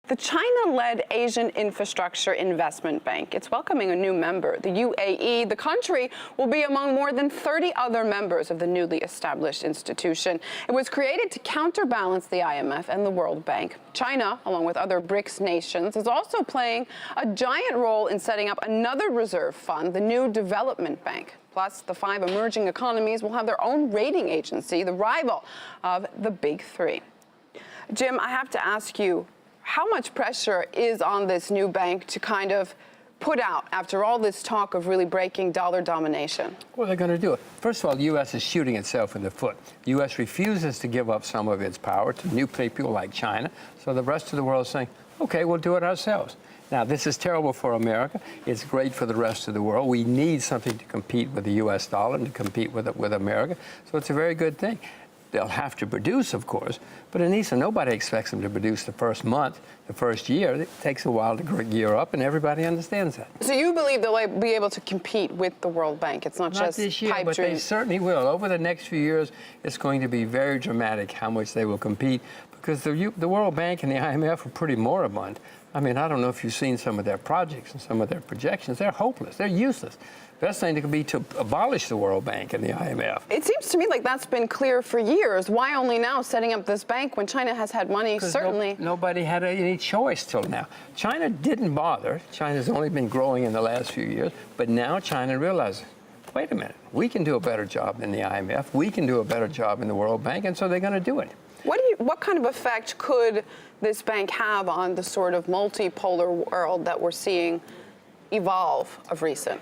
The China-led Asian Infrastructure Investment Bank, it's welcoming a new member, the UAE. The country will be among more than 30 other members of the newly established institution. It was created to counterbalance the IMF and the World Bank. China, along with other BRICS nations, is also playing a giant role in setting up another reserve fund, the new Development Bank. Plus, the 5 emerging economies will have their own rating agency, the rival of the Big Three. Jim, I have to ask you, how much pressure is on this new bank to kind of put out after all this talk of really breaking dollar domination? Well, they're going to do it. First of all, the U.S. is shooting itself in the foot. The U.S. refuses to give up some of its power to new people like China, so the rest of the world is saying, okay, we'll do it ourselves. Now, this is terrible for America. It's great for the rest of the world. We need something to compete with the U.S. dollar and to compete with America, so it's a very good thing. They'll have to produce, of course, but Anissa, nobody expects them to produce the first month, the first year. It takes a while to gear up, and everybody understands that. So you believe they'll be able to compete with the World Bank? It's not just this year, pipe but dreams. they certainly will. Over the next few years, it's going to be very dramatic how much they will compete, because the World Bank and the IMF are pretty moribund. I mean, I don't know if you've seen some of their projects and some of their projections. They're hopeless. They're useless. Best thing could be to abolish the World Bank and the IMF. It seems to me like that's been clear for years. Why only now setting up this bank when China has had money, certainly? Nobody had any choice till now. China didn't bother. China's only been growing in the last few years. But now China realizes, wait a minute, we can do a better job than the IMF. We can do a better job in the World Bank, and so they're going to do it. What kind of effect could this bank have on the sort of multipolar world that we're seeing evolve of recent?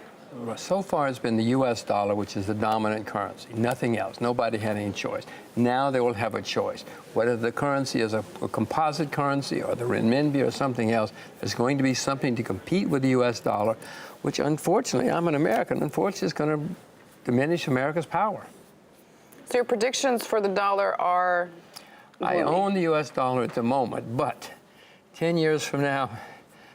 So far, it's been the U.S. dollar, which is the dominant currency, nothing else. Nobody had any choice. Now they will have a choice. Whether the currency is a composite currency or the renminbi or something else, there's going to be something to compete with the U.S. dollar, which unfortunately, I'm an American, unfortunately is going to diminish America's power. So your predictions for the dollar are gloomy. I own the U.S. dollar at the moment, but 10 years from now,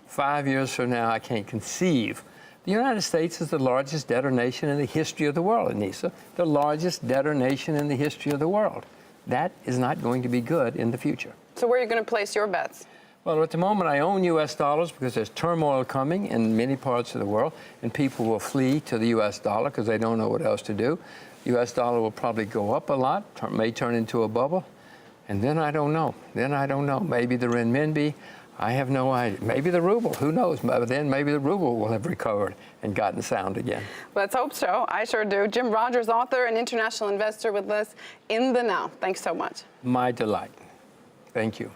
5 years from now, I can't conceive. The United States is the largest debtor nation in the history of the world, Anissa. The largest debtor nation in the history of the world. That is not going to be good in the future. So where are you going to place your bets? Well, at the moment, I own U.S. dollars because there's turmoil coming in many parts of the world, and people will flee to the U.S. dollar because they don't know what else to do. U.S. dollar will probably go up a lot, may turn into a bubble, and then I don't know. Maybe the renminbi. I have no idea. Maybe the ruble, who knows? But then maybe the ruble will have recovered and gotten sound again. Let's hope so. I sure do. Jim Rogers, author and international investor with us in the Now. Thanks so much. My delight. Thank you.